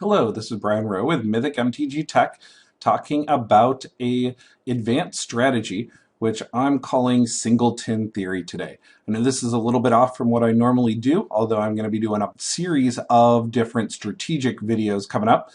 Hello, this is Brian Rowe with Mythic MTG Tech talking about a advanced strategy which I'm calling Singleton Theory today. I know this is a little bit off from what I normally do, although I'm going to be doing a series of different strategic videos coming up.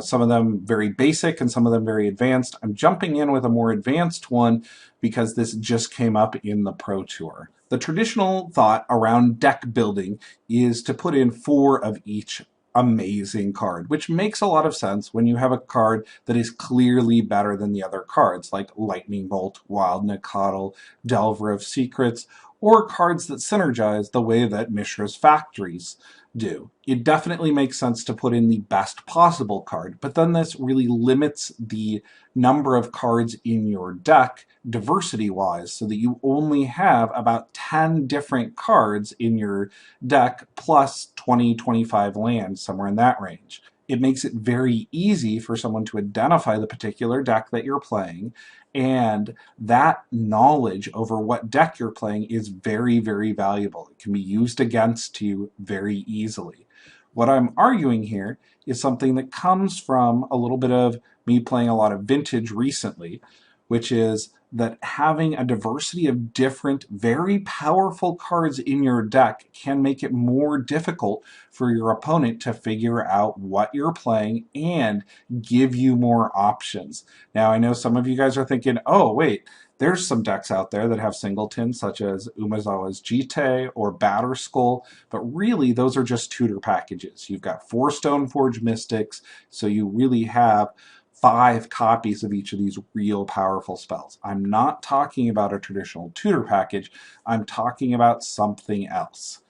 Some of them very basic and some of them very advanced. I'm jumping in with a more advanced one because this just came up in the Pro Tour. The traditional thought around deck building is to put in 4 of each amazing card, which makes a lot of sense when you have a card that is clearly better than the other cards, like Lightning Bolt, Wild Nacatl, Delver of Secrets, or cards that synergize the way that Mishra's Factories do. It definitely makes sense to put in the best possible card, but then this really limits the number of cards in your deck diversity-wise, so that you only have about 10 different cards in your deck plus 20, 25 lands, somewhere in that range. It makes it very easy for someone to identify the particular deck that you're playing, and that knowledge over what deck you're playing is very, very valuable. It can be used against you very easily. What I'm arguing here is something that comes from a little bit of me playing a lot of Vintage recently, which is that having a diversity of different, very powerful cards in your deck can make it more difficult for your opponent to figure out what you're playing and give you more options. Now, I know some of you guys are thinking, oh, wait, there's some decks out there that have singletons, such as Umezawa's Jite or Batterskull, but really those are just tutor packages. You've got 4 Stoneforge Mystics, so you really have 5 copies of each of these real powerful spells. I'm not talking about a traditional tutor package. I'm talking about something else.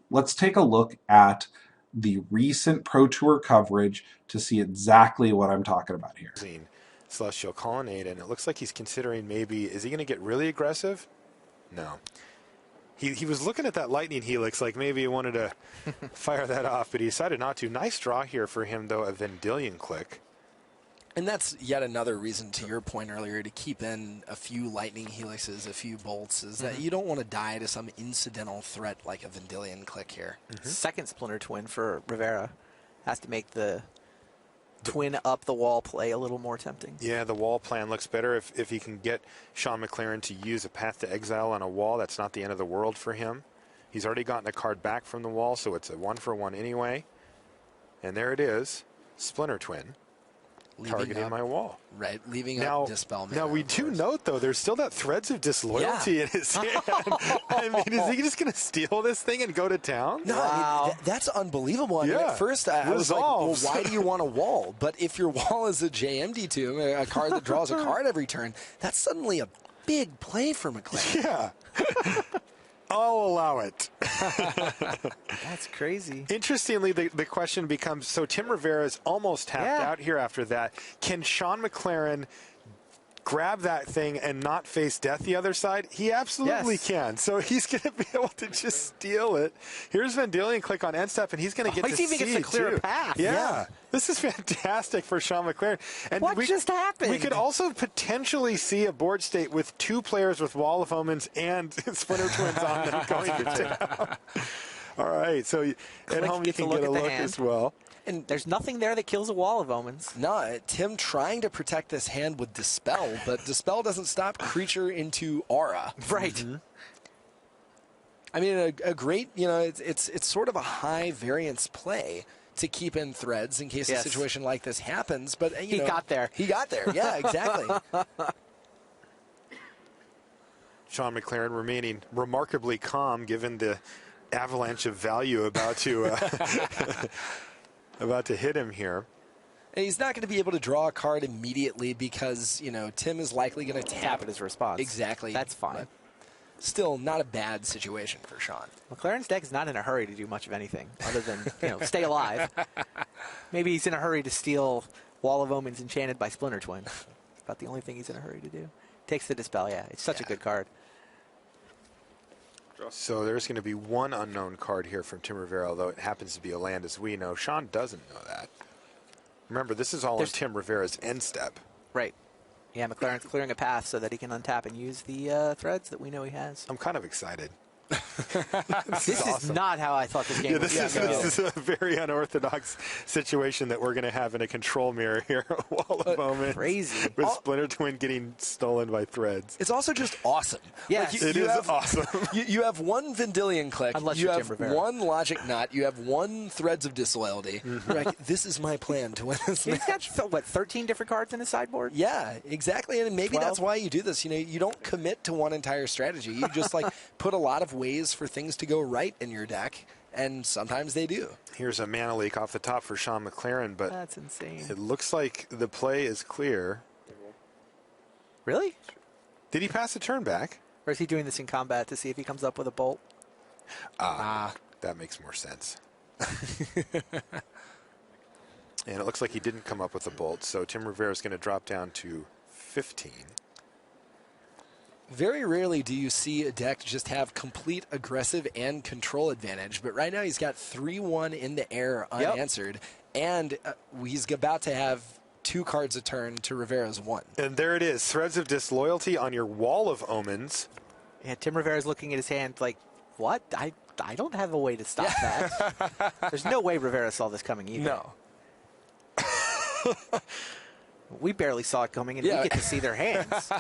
Let's take a look at the recent Pro Tour coverage to see exactly what I'm talking about here. Celestial Colonnade, and it looks like he's considering maybe, is he going to get really aggressive? No. He was looking at that Lightning Helix like maybe he wanted to fire that off, but he decided not to. Nice draw here for him, though, a Vendilion Click. And that's yet another reason, to your point earlier, to keep in a few Lightning Helixes, a few Bolts, is that you don't want to die to some incidental threat like a Vendilion Click here. Second Splinter Twin for Rivera has to make the twin up the wall play a little more tempting. Yeah, the wall plan looks better if he can get Sean McLaren to use a Path to Exile on a wall. That's not the end of the world for him. He's already gotten a card back from the wall, so it's a 1-for-1 anyway. And there it is, Splinter Twin. Targeting my wall. Right, leaving up Dispel Mana. Now, we do note, though, there's still that Threads of Disloyalty in his hand. I mean, is he just going to steal this thing and go to town? No, I mean, that's unbelievable. I mean, at first, I was like, well, why do you want a wall? But if your wall is a JMD2, a card that draws a card every turn, that's suddenly a big play for McLaren. Yeah. I'll allow it. That's crazy. Interestingly, the question becomes, so Tim Rivera is almost tapped out here after that. Can Sean McLaren grab that thing and not face death the other side? He absolutely can. So he's going to be able to just steal it. Here's Vendilion Click on end step, and he's going to get to even gets to clear a path. Yeah. This is fantastic for Sean McLaren. And what just happened? We could also potentially see a board state with 2 players with Wall of Omens and Splinter Twins on them going to town. All right, so at home you can get a look as well. And there's nothing there that kills a Wall of Omens. No, Tim trying to protect this hand with Dispel, but Dispel doesn't stop creature into Aura. Right. I mean, a great, it's sort of a high variance play to keep in Threads in case a situation like this happens. But he got there. He got there. Yeah, exactly. Sean McLaren remaining remarkably calm given the avalanche of value about to about to hit him here. And he's not going to be able to draw a card immediately because, Tim is likely going to tap at his response. Exactly. That's fine. But still, not a bad situation for Sean. McLaren's deck is not in a hurry to do much of anything other than, stay alive. Maybe he's in a hurry to steal Wall of Omens enchanted by Splinter Twin. That's about the only thing he's in a hurry to do. Takes the Dispel, It's such a good card. So there's going to be one unknown card here from Tim Rivera, although it happens to be a land as we know. Sean doesn't know that. Remember, this is all in Tim Rivera's end step. Right. Yeah, McLaren's clearing a path so that he can untap and use the threads that we know he has. I'm kind of excited. This is awesome. not how I thought this game was going to go. This is a very unorthodox situation that we're going to have in a control mirror here. Wall of Omens. Crazy. With Splinter Twin getting stolen by threads. It's also just awesome. Yes. It is awesome. You have one Vendilion click. Unless you you're have Tim Rivera. one Logic Knot. You have one Threads of Disloyalty. Like, this is my plan to win this He's match. got, what, 13 different cards in his sideboard? Yeah, exactly. And maybe 12? that's why you do this. You know, you don't commit to one entire strategy. You just like put a lot of ways for things to go right in your deck, and sometimes they do. Here's a mana leak off the top for Sean McLaren, but That's insane. it looks like the play is clear. Really? Did he pass a turn back? Or is he doing this in combat to see if he comes up with a bolt? That makes more sense. And it looks like he didn't come up with a bolt, so Tim Rivera is going to drop down to 15. Very rarely do you see a deck just have complete aggressive and control advantage, but right now he's got 3-1 in the air unanswered, and he's about to have 2 cards a turn to Rivera's 1. And there it is, Threads of Disloyalty on your Wall of Omens. Yeah, Tim Rivera's looking at his hand like, what? I don't have a way to stop that. There's no way Rivera saw this coming either. No. We barely saw it coming, and we get to see their hands.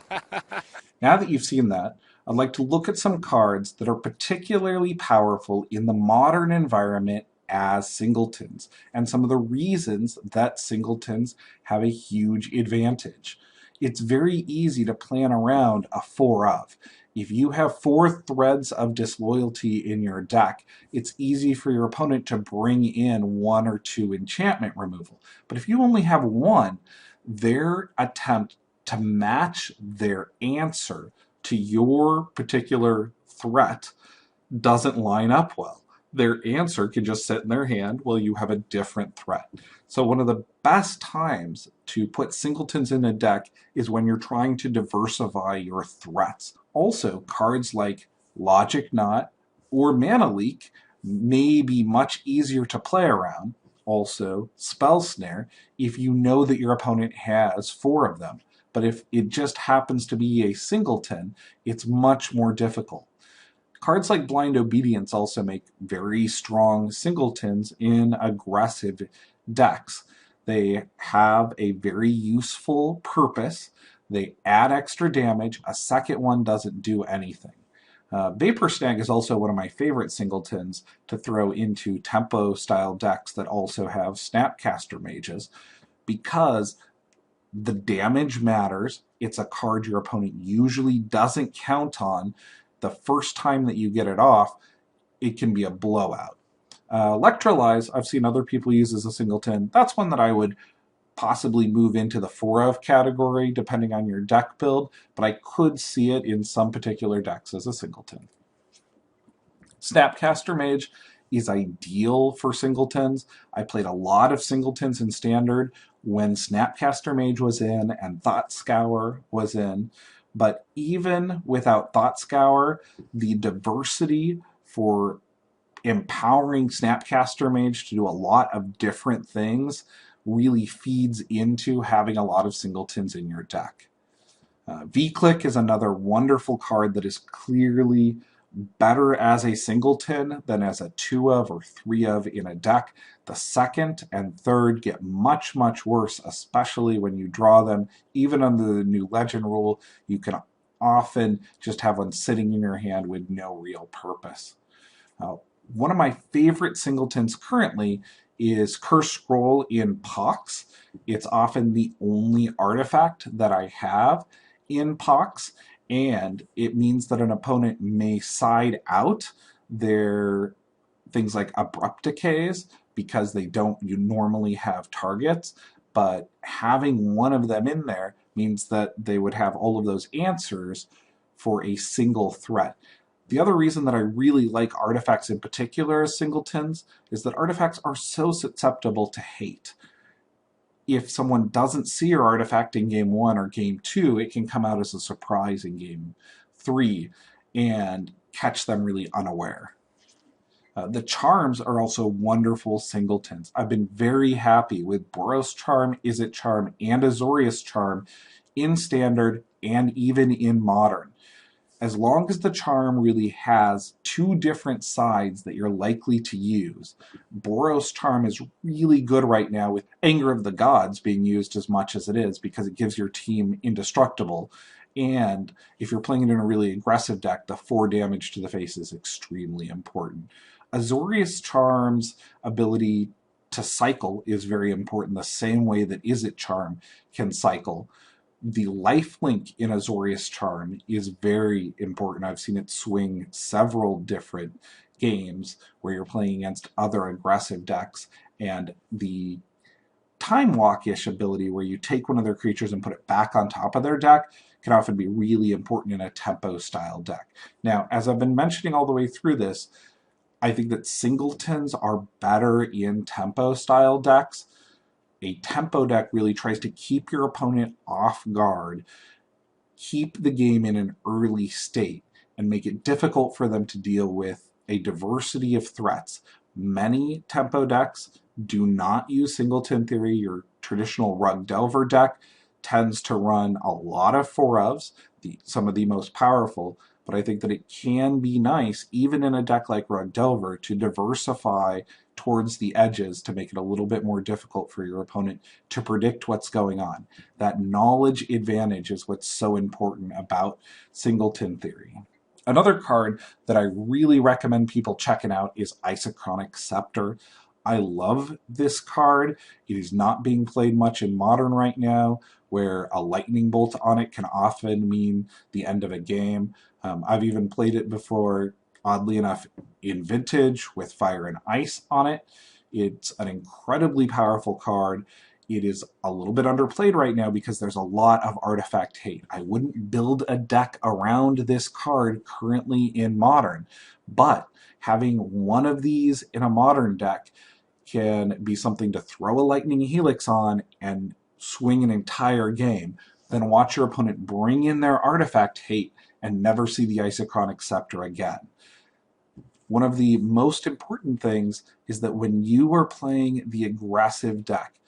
Now that you've seen that, I'd like to look at some cards that are particularly powerful in the modern environment as singletons, and some of the reasons that singletons have a huge advantage. It's very easy to plan around a 4-of. If you have 4 Threads of Disloyalty in your deck, it's easy for your opponent to bring in 1 or 2 enchantment removal. But if you only have 1, their attempt to match their answer to your particular threat doesn't line up well. Their answer can just sit in their hand while you have a different threat. So one of the best times to put singletons in a deck is when you're trying to diversify your threats. Also, cards like Logic Knot or Mana Leak may be much easier to play around. Also, Spell Snare, if you know that your opponent has 4 of them. But if it just happens to be a singleton, it's much more difficult. Cards like Blind Obedience also make very strong singletons in aggressive decks. They have a very useful purpose. They add extra damage. A second one doesn't do anything. Vapor Snag is also one of my favorite singletons to throw into tempo-style decks that also have Snapcaster Mages, because the damage matters. It's a card your opponent usually doesn't count on. The first time that you get it off, it can be a blowout. Electrolyze, I've seen other people use as a singleton. That's one that I would possibly move into the 4-of category depending on your deck build, but I could see it in some particular decks as a singleton. Snapcaster Mage is ideal for singletons. I played a lot of singletons in Standard when Snapcaster Mage was in and Thought Scour was in, but even without Thought Scour, the diversity for empowering Snapcaster Mage to do a lot of different things really feeds into having a lot of singletons in your deck. V-Click is another wonderful card that is clearly better as a singleton than as a 2-of or 3-of in a deck. The second and third get much, much worse, especially when you draw them. Even under the new Legend rule, you can often just have one sitting in your hand with no real purpose. One of my favorite singletons currently is Curse Scroll in Pox. It's often the only artifact that I have in Pox, and it means that an opponent may side out their things like Abrupt Decays because they don't normally have targets, but having one of them in there means that they would have all of those answers for a single threat. The other reason that I really like artifacts in particular as singletons is that artifacts are so susceptible to hate. If someone doesn't see your artifact in game 1 or game 2, it can come out as a surprise in game 3 and catch them really unaware. The charms are also wonderful singletons. I've been very happy with Boros Charm, Izzet Charm, and Azorius Charm in Standard and even in Modern. as long as the charm really has two different sides that you're likely to use. Boros charm is really good right now with Anger of the Gods being used as much as it is because it gives your team indestructible. And if you're playing it in a really aggressive deck, the 4 damage to the face is extremely important. Azorius Charm's ability to cycle is very important, the same way that Izzet Charm can cycle. The lifelink in Azorius Charm is very important. I've seen it swing several different games where you're playing against other aggressive decks, and the Time Walk-ish ability where you take one of their creatures and put it back on top of their deck can often be really important in a tempo-style deck. Now, as I've been mentioning all the way through this, I think that singletons are better in tempo-style decks. A tempo deck really tries to keep your opponent off guard, keep the game in an early state, and make it difficult for them to deal with a diversity of threats. Many tempo decks do not use Singleton Theory. Your traditional Rug Delver deck tends to run a lot of 4-ofs, some of the most powerful, but I think that it can be nice, even in a deck like Rug Delver, to diversify towards the edges to make it a little bit more difficult for your opponent to predict what's going on. That knowledge advantage is what's so important about Singleton Theory. Another card that I really recommend people checking out is Isochronic Scepter. I love this card. It is not being played much in Modern right now, where a lightning bolt on it can often mean the end of a game. I've even played it before, oddly enough, in Vintage with Fire and Ice on it. It's an incredibly powerful card. It is a little bit underplayed right now because there's a lot of artifact hate. I wouldn't build a deck around this card currently in Modern, but having one of these in a Modern deck can be something to throw a Lightning Helix on and swing an entire game, then watch your opponent bring in their artifact hate and never see the Isochronic Scepter again. One of the most important things is that when you are playing the aggressive deck,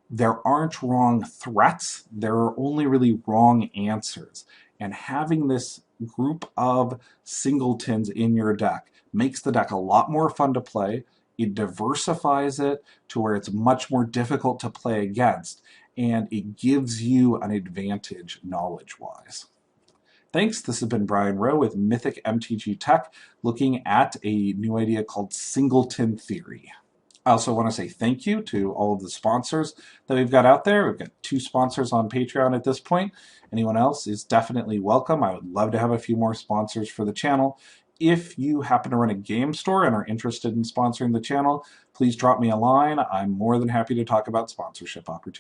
there aren't wrong threats, there are only really wrong answers. And having this group of singletons in your deck makes the deck a lot more fun to play. It diversifies it to where it's much more difficult to play against, and it gives you an advantage knowledge-wise. Thanks. This has been Brian Rowe with Mythic MTG Tech, looking at a new idea called Singleton Theory. I also want to say thank you to all of the sponsors that we've got out there. We've got 2 sponsors on Patreon at this point. Anyone else is definitely welcome. I would love to have a few more sponsors for the channel. If you happen to run a game store and are interested in sponsoring the channel, please drop me a line. I'm more than happy to talk about sponsorship opportunities.